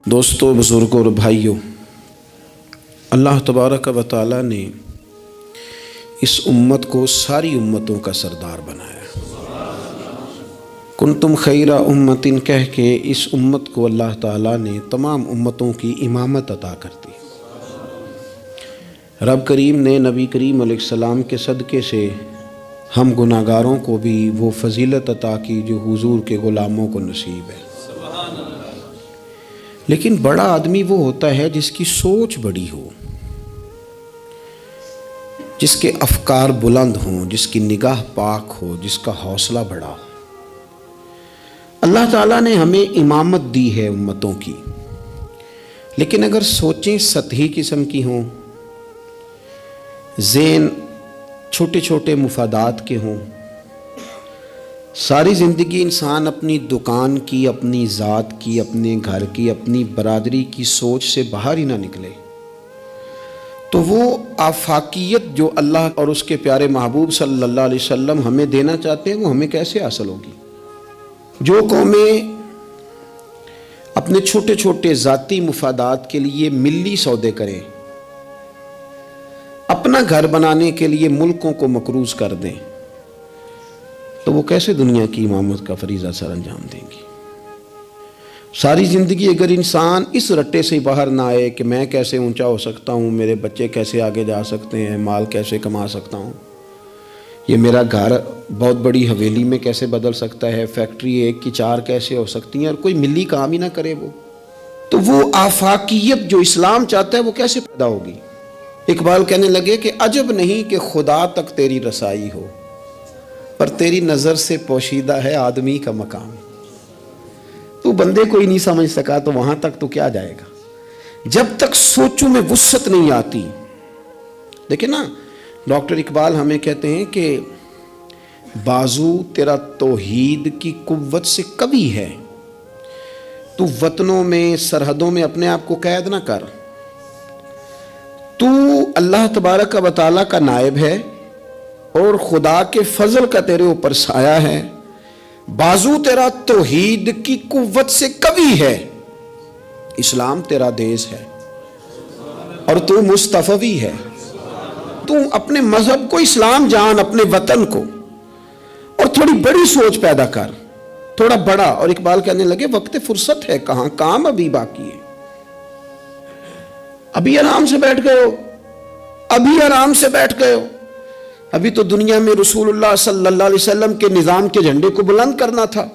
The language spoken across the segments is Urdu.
دوستو، بزرگوں اور بھائیوں، اللہ تبارک و تعالیٰ نے اس امت کو ساری امتوں کا سردار بنایا۔ کنتم خیر امت کہہ کے اس امت کو اللہ تعالیٰ نے تمام امتوں کی امامت عطا کر دی۔ رب کریم نے نبی کریم علیہ السلام کے صدقے سے ہم گناہگاروں کو بھی وہ فضیلت عطا کی جو حضور کے غلاموں کو نصیب ہے۔ لیکن بڑا آدمی وہ ہوتا ہے جس کی سوچ بڑی ہو، جس کے افکار بلند ہوں، جس کی نگاہ پاک ہو، جس کا حوصلہ بڑا ہو۔ اللہ تعالیٰ نے ہمیں امامت دی ہے امتوں کی، لیکن اگر سوچیں سطحی قسم کی ہوں، ذہن چھوٹے چھوٹے مفادات کے ہوں، ساری زندگی انسان اپنی دکان کی، اپنی ذات کی، اپنے گھر کی، اپنی برادری کی سوچ سے باہر ہی نہ نکلے، تو وہ آفاقیت جو اللہ اور اس کے پیارے محبوب صلی اللہ علیہ وسلم ہمیں دینا چاہتے ہیں وہ ہمیں کیسے حاصل ہوگی؟ جو قومیں اپنے چھوٹے چھوٹے ذاتی مفادات کے لیے ملی سودے کریں، اپنا گھر بنانے کے لیے ملکوں کو مقروض کر دیں، تو وہ کیسے دنیا کی امامت کا فریضہ سر انجام دیں گی؟ ساری زندگی اگر انسان اس رٹے سے باہر نہ آئے کہ میں کیسے اونچا ہو سکتا ہوں، میرے بچے کیسے آگے جا سکتے ہیں، مال کیسے کما سکتا ہوں، یہ میرا گھر بہت بڑی حویلی میں کیسے بدل سکتا ہے، فیکٹری ایک کی 4 کیسے ہو سکتی ہیں، اور کوئی ملی کام ہی نہ کرے، تو وہ آفاقیت جو اسلام چاہتا ہے وہ کیسے پیدا ہوگی؟ اقبال کہنے لگے کہ عجب نہیں کہ خدا تک تیری رسائی ہو، پر تیری نظر سے پوشیدہ ہے آدمی کا مقام۔ تو بندے کو ہی نہیں سمجھ سکا تو وہاں تک تو کیا جائے گا؟ جب تک سوچوں میں وسعت نہیں آتی۔ دیکھیں نا، ڈاکٹر اقبال ہمیں کہتے ہیں کہ بازو تیرا توحید کی قوت سے قوی ہے، تو وطنوں میں، سرحدوں میں اپنے آپ کو قید نہ کر، تو اللہ تبارک و تعالیٰ کا نائب ہے اور خدا کے فضل کا تیرے اوپر سایہ ہے، بازو تیرا توحید کی قوت سے قوی ہے، اسلام تیرا دیس ہے اور تو مصطفی ہے۔ تو اپنے مذہب کو اسلام جان، اپنے وطن کو، اور تھوڑی بڑی سوچ پیدا کر، تھوڑا بڑا۔ اور اقبال کہنے لگے وقت فرصت ہے کہاں، کام ابھی باقی ہے۔ ابھی آرام سے بیٹھ گئے ہو، ابھی آرام سے بیٹھ گئے ہو، ابھی تو دنیا میں رسول اللہ صلی اللہ علیہ وسلم کے نظام کے جھنڈے کو بلند کرنا تھا،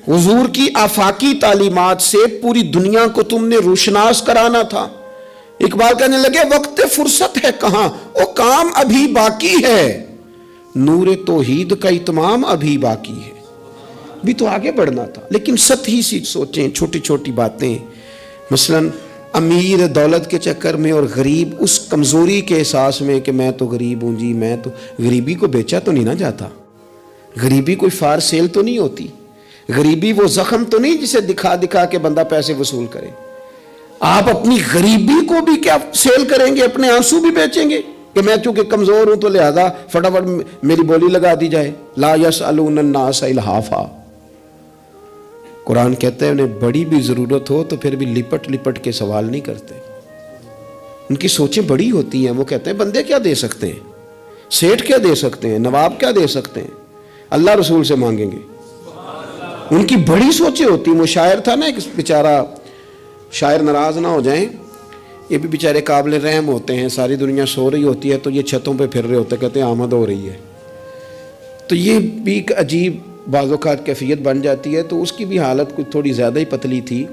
حضور کی آفاقی تعلیمات سے پوری دنیا کو تم نے روشناس کرانا تھا۔ اقبال کہنے لگے وقت فرصت ہے کہاں، وہ کام ابھی باقی ہے، نور توحید کا اتمام ابھی باقی ہے، بھی تو آگے بڑھنا تھا۔ لیکن سطحی سی سوچیں، چھوٹی چھوٹی باتیں، مثلاً امیر دولت کے چکر میں اور غریب اس کمزوری کے احساس میں کہ میں تو غریب ہوں جی، میں تو، غریبی کو بیچا تو نہیں نہ جاتا، غریبی کوئی فار سیل تو نہیں ہوتی، غریبی وہ زخم تو نہیں جسے دکھا دکھا کے بندہ پیسے وصول کرے۔ آپ اپنی غریبی کو بھی کیا سیل کریں گے؟ اپنے آنسو بھی بیچیں گے کہ میں چونکہ کمزور ہوں تو لہذا فٹافٹ میری بولی لگا دی جائے؟ لا یسألون الناس الحافا۔ قرآن کہتا ہے انہیں بڑی بھی ضرورت ہو تو پھر بھی لپٹ لپٹ کے سوال نہیں کرتے، ان کی سوچیں بڑی ہوتی ہیں۔ وہ کہتے ہیں بندے کیا دے سکتے ہیں، سیٹھ کیا دے سکتے ہیں، نواب کیا دے سکتے ہیں، اللہ رسول سے مانگیں گے۔ ان کی بڑی سوچیں ہوتی ہیں۔ وہ شاعر تھا نا ایک بیچارہ، شاعر ناراض نہ ہو جائیں، یہ بھی بیچارے قابل رحم ہوتے ہیں، ساری دنیا سو رہی ہوتی ہے تو یہ چھتوں پہ پھر رہے ہوتے، کہتے ہیں آمد ہو رہی ہے، تو یہ بھی ایک عجیب بعض اوقات کیفیت بن جاتی ہے۔ تو اس کی بھی حالت کچھ تھوڑی زیادہ ہی پتلی تھی،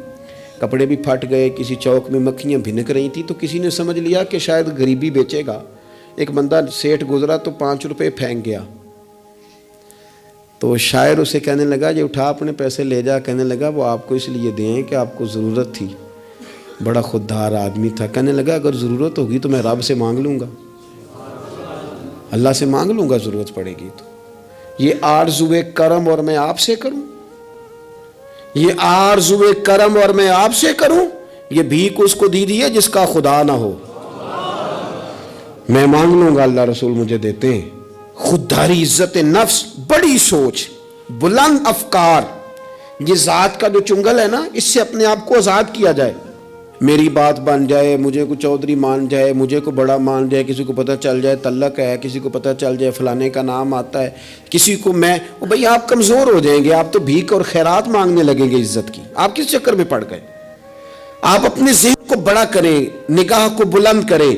کپڑے بھی پھٹ گئے، کسی چوک میں مکھیاں بھنک رہی تھیں، تو کسی نے سمجھ لیا کہ شاید غریبی بیچے گا۔ ایک بندہ سیٹھ گزرا تو 5 روپے پھینک گیا، تو شاعر اسے کہنے لگا یہ اٹھا اپنے پیسے لے جا۔ کہنے لگا وہ آپ کو اس لیے دیں کہ آپ کو ضرورت تھی، بڑا خوددار آدمی تھا۔ کہنے لگا اگر ضرورت ہوگی تو میں رب سے مانگ لوں گا، اللہ سے مانگ لوں گا ضرورت پڑے گی تو۔ یہ آرزوئے کرم اور میں آپ سے کروں، یہ آرزوئے کرم اور میں آپ سے کروں، یہ بھیک اس کو دی دی ہے جس کا خدا نہ ہو۔ میں مانگ لوں گا، اللہ رسول مجھے دیتے ہیں۔ خودداری، عزت نفس، بڑی سوچ، بلند افکار، یہ ذات کا جو چنگل ہے نا، اس سے اپنے آپ کو آزاد کیا جائے. میری بات بن جائے، مجھے کو چودھری مان جائے، مجھے کو بڑا مان جائے، کسی کو پتہ چل جائے تعلق ہے، کسی کو پتہ چل جائے فلانے کا نام آتا ہے، کسی کو میں بھئی آپ کمزور ہو جائیں گے، آپ تو بھیک اور خیرات مانگنے لگیں گے عزت کی. آپ کس چکر میں پڑ گئے؟ آپ اپنے ذہن کو بڑا کریں، نگاہ کو بلند کریں،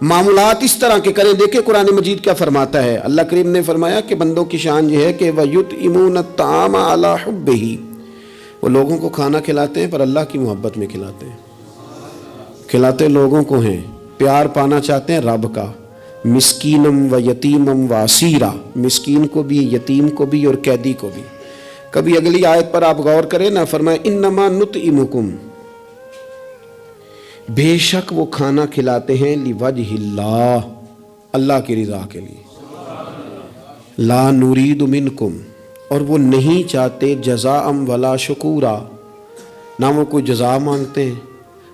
معاملات اس طرح کے کریں. دیکھیں قرآن مجید کیا فرماتا ہے. اللہ کریم نے فرمایا کہ بندوں کی شان یہ ہے کہ وَيُطْعِمُونَ الطَّعَامَ عَلَىٰ حُبِّهِ، وہ لوگوں کو کھانا کھلاتے ہیں پر اللہ کی محبت میں کھلاتے ہیں. کھلاتے لوگوں کو ہیں، پیار پانا چاہتے ہیں رب کا. مسکینم و یتیمم و اسیرا، مسکین کو بھی، یتیم کو بھی اور قیدی کو بھی. کبھی اگلی آیت پر آپ غور کریں نا، فرمایا انما نطعمکم، بے شک وہ کھانا کھلاتے ہیں لوجہ اللہ، اللہ کی رضا کے لیے. لا نرید منکم، اور وہ نہیں چاہتے جزاء ولا شکورا، نہ وہ کوئی جزا مانگتے ہیں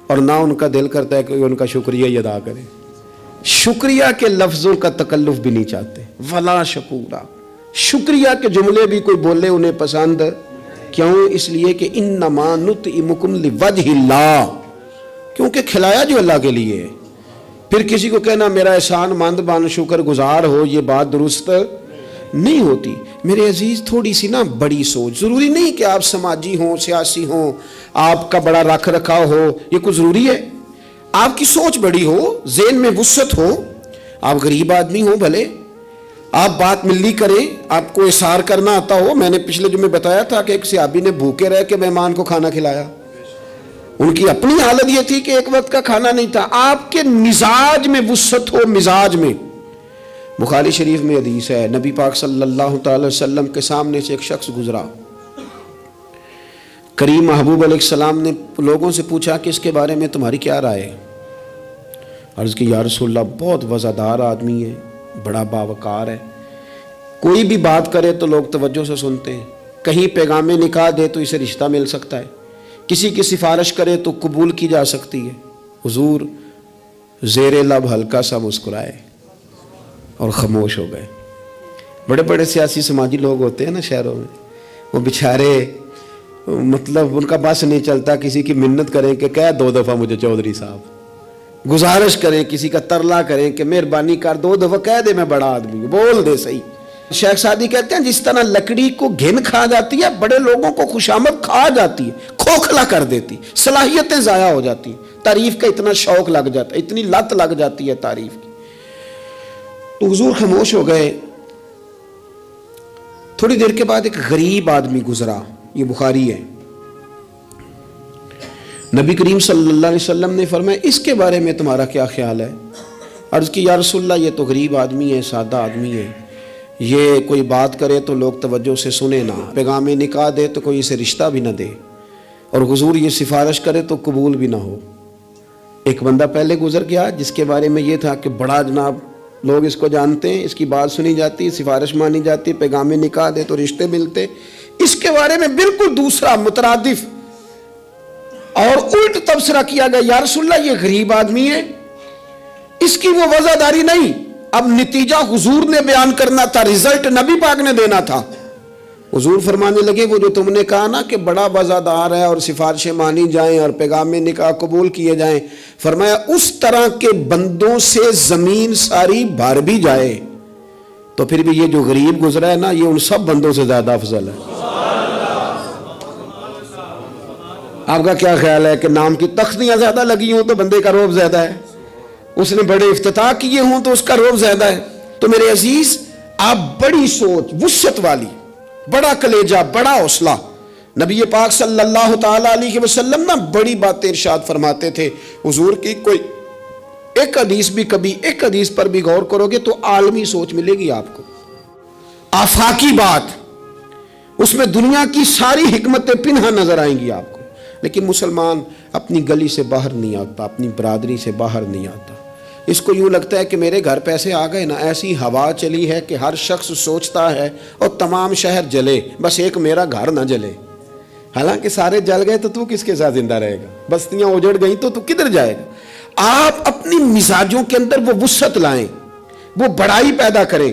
اور نہ ان کا دل کرتا ہے کہ ان کا شکریہ ہی ادا کریں. شکریہ کے لفظوں کا تکلف بھی نہیں چاہتے. ولا شکورا، شکریہ کے جملے بھی کوئی بولے انہیں پسند کیوں؟ اس لیے کہ انما نطعمکم لوجہ اللہ، کیونکہ کھلایا جو اللہ کے لیے ہے. پھر کسی کو کہنا میرا احسان مند بن، شکر گزار ہو، یہ بات درست نہیں ہوتی. میرے عزیز تھوڑی سی نا بڑی سوچ، ضروری نہیں کہ آپ سماجی ہوں، سیاسی ہوں، آپ کا بڑا رکھ رکھاؤ ہو، یہ کچھ ضروری ہے. آپ کی سوچ بڑی ہو، ذہن میں وسعت ہو، آپ غریب آدمی ہوں بھلے، آپ بات ملی کریں، آپ کو اثار کرنا آتا ہو. میں نے پچھلے جمعے بتایا تھا کہ ایک صحابی نے بھوکے رہ کے مہمان کو کھانا کھلایا. ان کی اپنی حالت یہ تھی کہ ایک وقت کا کھانا نہیں تھا. آپ کے مزاج میں وسعت ہو، مزاج میں. بخاری شریف میں حدیث ہے، نبی پاک صلی اللہ تعالی وسلم کے سامنے سے ایک شخص گزرا. کریم محبوب علیہ السلام نے لوگوں سے پوچھا کہ اس کے بارے میں تمہاری کیا رائے ہے؟ عرض کی یا رسول اللہ بہت وزادار آدمی ہے، بڑا باوقار ہے، کوئی بھی بات کرے تو لوگ توجہ سے سنتے ہیں، کہیں پیغام نکاح دے تو اسے رشتہ مل سکتا ہے، کسی کی سفارش کرے تو قبول کی جا سکتی ہے. حضور زیر لب ہلکا سا مسکرائے اور خاموش ہو گئے. بڑے بڑے سیاسی سماجی لوگ ہوتے ہیں نا شہروں میں، وہ بیچارے مطلب ان کا بس نہیں چلتا، کسی کی منت کریں کہ کہہ 2 دفعہ مجھے چودھری صاحب، گزارش کریں، کسی کا ترلا کریں کہ مہربانی کر 2 دفعہ کہہ دے میں بڑا آدمی ہوں، بول دے صحیح. شیخ سعدی کہتے ہیں جس طرح لکڑی کو گھن کھا جاتی ہے، بڑے لوگوں کو خوشامد کھا جاتی ہے، کھوکھلا کر دیتی، صلاحیتیں ضائع ہو جاتی ہیں، تعریف کا اتنا شوق لگ جاتا ہے، اتنی لت لگ جاتی ہے تعریف کی. تو حضور خاموش ہو گئے. تھوڑی دیر کے بعد ایک غریب آدمی گزرا، یہ بخاری ہے. نبی کریم صلی اللہ علیہ وسلم نے فرمایا اس کے بارے میں تمہارا کیا خیال ہے؟ عرض کی یا رسول اللہ یہ تو غریب آدمی ہے، سادہ آدمی ہے، یہ کوئی بات کرے تو لوگ توجہ سے سنے نہ، پیغام نکاح دے تو کوئی اسے رشتہ بھی نہ دے، اور حضور یہ سفارش کرے تو قبول بھی نہ ہو. ایک بندہ پہلے گزر گیا جس کے بارے میں یہ تھا کہ بڑا جناب، لوگ اس کو جانتے ہیں، اس کی بات سنی جاتی، سفارش مانی جاتی، پیغام نکاح دے تو رشتے ملتے. اس کے بارے میں بالکل دوسرا مترادف اور الٹ تبصرہ کیا گیا، یا رسول اللہ یہ غریب آدمی ہے، اس کی وہ وزاداری نہیں. اب نتیجہ حضور نے بیان کرنا تھا، رزلٹ نبی پاک نے دینا تھا. حضور فرمانے لگے وہ جو تم نے کہا نا کہ بڑا وزادار ہے اور سفارشیں مانی جائیں اور پیغام نکاح قبول کیے جائیں، فرمایا اس طرح کے بندوں سے زمین ساری بھر بھی جائے تو پھر بھی یہ جو غریب گزرا ہے نا، یہ ان سب بندوں سے زیادہ افضل ہے. آپ کا کیا خیال ہے کہ نام کی تختیاں زیادہ لگی ہوں تو بندے کا روب زیادہ ہے، اس نے بڑے افتتاح کیے ہوں تو اس کا روب زیادہ ہے؟ تو میرے عزیز آپ بڑی سوچ، وسعت والی، بڑا کلیجہ، بڑا حوصلہ. نبی پاک صلی اللہ تعالی علیہ وسلم نا بڑی باتیں ارشاد فرماتے تھے. حضور کی کوئی ایک حدیث بھی، کبھی ایک حدیث پر بھی غور کرو گے تو عالمی سوچ ملے گی آپ کو، آفاقی بات، اس میں دنیا کی ساری حکمتیں پنہا نظر آئیں گی آپ کو. لیکن مسلمان اپنی گلی سے باہر نہیں آتا، اپنی برادری سے باہر نہیں آتا. اس کو یوں لگتا ہے کہ میرے گھر پیسے آ گئے نا، ایسی ہوا چلی ہے کہ ہر شخص سوچتا ہے اور تمام شہر جلے، بس ایک میرا گھر نہ جلے. حالانکہ سارے جل گئے تو کس کے ساتھ زندہ رہے گا؟ بستیاں اجڑ گئیں تو کدھر جائے گا؟ آپ اپنی مزاجوں کے اندر وہ وسعت لائیں، وہ بڑائی پیدا کریں.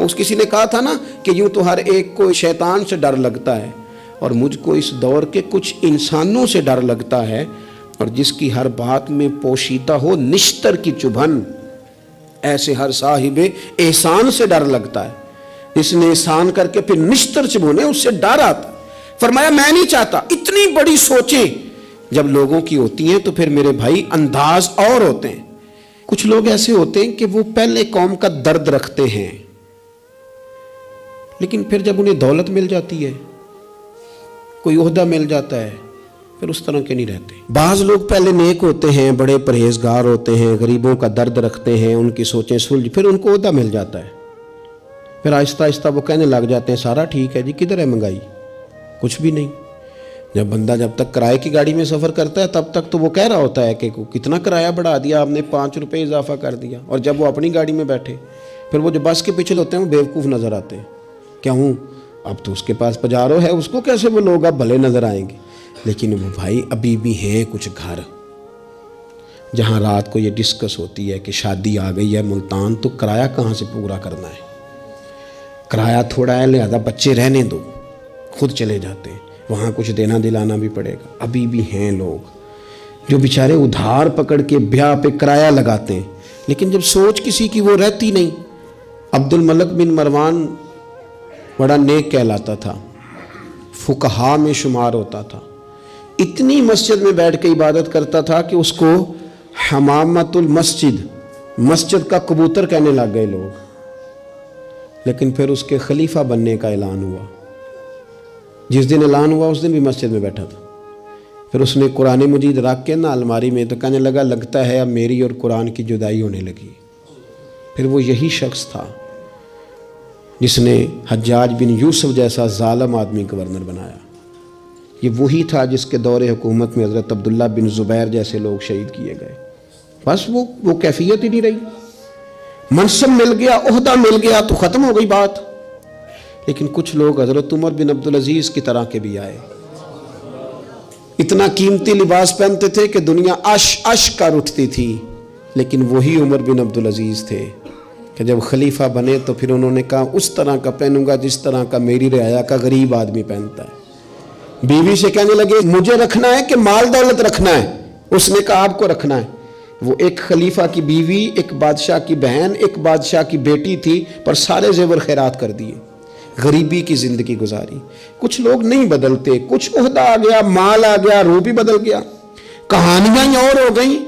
اس کسی نے کہا تھا نا کہ یوں تو ہر ایک کو شیطان سے ڈر لگتا ہے، اور مجھ کو اس دور کے کچھ انسانوں سے ڈر لگتا ہے، اور جس کی ہر بات میں پوشیدہ ہو نشتر کی چبھن، ایسے ہر صاحب احسان سے ڈر لگتا ہے۔ جس نے احسان کر کے پھر نشتر چبھنے، اس سے ڈر آتا۔ فرمایا میں نہیں چاہتا اتنی بڑی سوچیں جب لوگوں کی ہوتی ہیں تو پھر میرے بھائی انداز اور ہوتے ہیں۔ کچھ لوگ ایسے ہوتے ہیں کہ وہ پہلے قوم کا درد رکھتے ہیں، لیکن پھر جب انہیں دولت مل جاتی ہے، کوئی عہدہ مل جاتا ہے، پھر اس طرح کے نہیں رہتے۔ بعض لوگ پہلے نیک ہوتے ہیں، بڑے پرہیزگار ہوتے ہیں، غریبوں کا درد رکھتے ہیں، ان کی سوچیں سلجھ، پھر ان کو عہدہ مل جاتا ہے، پھر آہستہ آہستہ وہ کہنے لگ جاتے ہیں سارا ٹھیک ہے جی، کدھر ہے مہنگائی؟ کچھ بھی نہیں۔ جب بندہ جب تک کرائے کی گاڑی میں سفر کرتا ہے تب تک تو وہ کہہ رہا ہوتا ہے کہ کتنا کرایہ بڑھا دیا آپ نے، 5 روپے اضافہ کر دیا، اور جب وہ اپنی گاڑی میں بیٹھے پھر وہ جو بس کے پیچھے ہوتے ہیں وہ بیوقوف نظر آتے ہیں۔ کیا ہوں اب تو اس کے پاس پجارو ہے، اس کو کیسے وہ لوگ اب بھلے نظر آئیں گے؟ لیکن وہ بھائی ابھی بھی ہیں کچھ گھر جہاں رات کو یہ ڈسکس ہوتی ہے کہ شادی آ گئی ہے ملتان تو کرایہ کہاں سے پورا کرنا ہے، کرایہ تھوڑا ہے لہذا بچے رہنے دو، خود چلے جاتے ہیں، وہاں کچھ دینا دلانا بھی پڑے گا۔ ابھی بھی ہیں لوگ جو بیچارے ادھار پکڑ کے بیاہ پہ کرایہ لگاتے ہیں، لیکن جب سوچ کسی کی وہ رہتی نہیں۔ عبد الملک بن مروان بڑا نیک کہلاتا تھا، فقہا میں شمار ہوتا تھا، اتنی مسجد میں بیٹھ کے عبادت کرتا تھا کہ اس کو حمامت المسجد، مسجد کا کبوتر کہنے لگ گئے لوگ۔ لیکن پھر اس کے خلیفہ بننے کا اعلان ہوا، جس دن اعلان ہوا اس دن بھی مسجد میں بیٹھا تھا۔ پھر اس نے قرآن مجید رکھ کے نا الماری میں، تو کہنے لگا لگتا ہے اب میری اور قرآن کی جدائی ہونے لگی۔ پھر وہ یہی شخص تھا جس نے حجاج بن یوسف جیسا ظالم آدمی گورنر بنایا۔ یہ وہی تھا جس کے دور حکومت میں حضرت عبداللہ بن زبیر جیسے لوگ شہید کیے گئے۔ بس وہ کیفیت ہی نہیں رہی، منصب مل گیا، عہدہ مل گیا تو ختم ہو گئی بات۔ لیکن کچھ لوگ حضرت عمر بن عبدالعزیز کی طرح کے بھی آئے، اتنا قیمتی لباس پہنتے تھے کہ دنیا عش کر اٹھتی تھی، لیکن وہی عمر بن عبدالعزیز تھے کہ جب خلیفہ بنے تو پھر انہوں نے کہا اس طرح کا پہنوں گا جس طرح کا میری رعایا کا غریب آدمی پہنتا ہے۔ بیوی سے کہنے لگے مجھے رکھنا ہے کہ مال دولت رکھنا ہے؟ اس نے کہا آپ کو رکھنا ہے۔ وہ ایک خلیفہ کی بیوی، ایک بادشاہ کی بہن، ایک بادشاہ کی بیٹی تھی، پر سارے زیور خیرات کر دیے، غریبی کی زندگی گزاری۔ کچھ لوگ نہیں بدلتے، کچھ عہدہ آ گیا، مال آ گیا، روح بھی بدل گیا، کہانیاں ہی اور ہو گئیں۔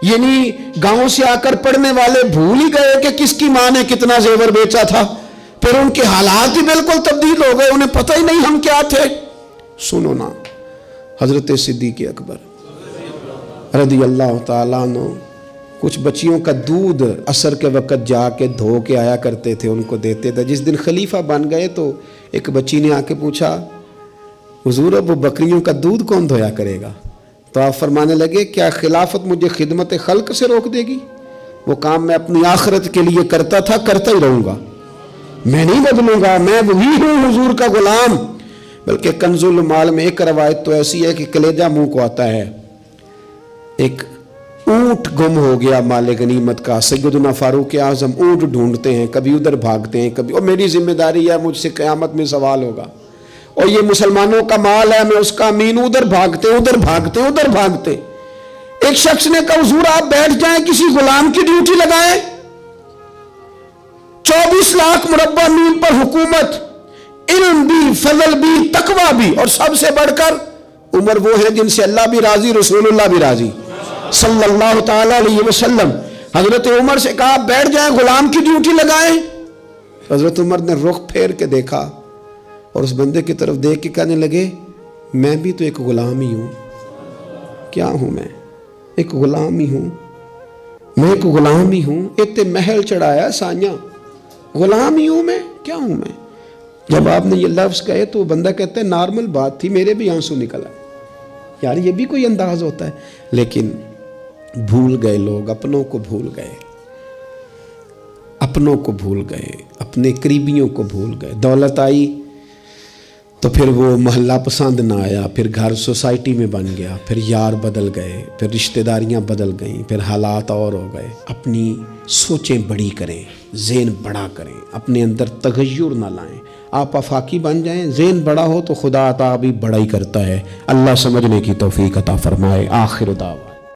یعنی گاؤں سے آ کر پڑھنے والے بھول ہی گئے کہ کس کی ماں نے کتنا زیور بیچا تھا، پھر ان کے حالات ہی بالکل تبدیل ہو گئے، انہیں پتہ ہی نہیں ہم کیا تھے۔ سنو نا، حضرت صدیق اکبر رضی اللہ تعالیٰ عنہ کچھ بچیوں کا دودھ عصر کے وقت جا کے دھو کے آیا کرتے تھے، ان کو دیتے تھے۔ جس دن خلیفہ بن گئے تو ایک بچی نے آ کے پوچھا حضور اب وہ بکریوں کا دودھ کون دھویا کرے گا؟ تو آپ فرمانے لگے کیا خلافت مجھے خدمت خلق سے روک دے گی؟ وہ کام میں اپنی آخرت کے لیے کرتا تھا، کرتا ہی رہوں گا، میں نہیں بدلوں گا، میں وہی ہوں حضور کا غلام۔ بلکہ کنز المال میں ایک روایت تو ایسی ہے کہ کلیجہ منہ کو آتا ہے، ایک اونٹ گم ہو گیا مال غنیمت کا، سیدنا فاروق اعظم اونٹ ڈھونڈتے ہیں، کبھی ادھر بھاگتے ہیں، کبھی اور میری ذمہ داری ہے، مجھ سے قیامت میں سوال ہوگا، اور یہ مسلمانوں کا مال ہے، میں اس کا امین، ادھر بھاگتے ادھر بھاگتے ادھر بھاگتے۔ ایک شخص نے کہا حضور آپ بیٹھ جائیں، کسی غلام کی ڈیوٹی لگائیں، 24 لاکھ مربع میل پر حکومت، علم بھی، فضل بھی، تقوی بھی، اور سب سے بڑھ کر عمر وہ ہے جن سے اللہ بھی راضی، رسول اللہ بھی راضی صلی اللہ تعالی علیہ وسلم۔ حضرت عمر سے کہا بیٹھ جائیں، غلام کی ڈیوٹی لگائیں۔ حضرت عمر نے رخ پھیر کے دیکھا اور اس بندے کی طرف دیکھ کے کہنے لگے میں بھی تو ایک غلام ہی ہوں۔ کیا ہوں میں؟ ایک غلام ہی ہوں، میں ایک غلام ہی ہوں، اتنے محل چڑھایا سائیاں، غلام ہی ہوں میں، کیا ہوں میں؟ جب آپ نے یہ لفظ کہے تو وہ بندہ کہتا ہے نارمل بات تھی، میرے بھی آنسو نکل آئے، یار یہ بھی کوئی انداز ہوتا ہے۔ لیکن بھول گئے لوگ، اپنوں کو بھول گئے، اپنوں کو بھول گئے، اپنے قریبیوں کو بھول گئے۔ دولت آئی، تو پھر وہ محلہ پسند نہ آیا، پھر گھر سوسائٹی میں بن گیا، پھر یار بدل گئے، پھر رشتہ داریاں بدل گئیں، پھر حالات اور ہو گئے۔ اپنی سوچیں بڑی کریں، ذہن بڑا کریں، اپنے اندر تغیر نہ لائیں۔ آپ آفاقی بن جائیں، ذہن بڑا ہو تو خدا عطا بھی بڑا ہی کرتا ہے۔ اللہ سمجھنے کی توفیق عطا فرمائے۔ آخر دعوانا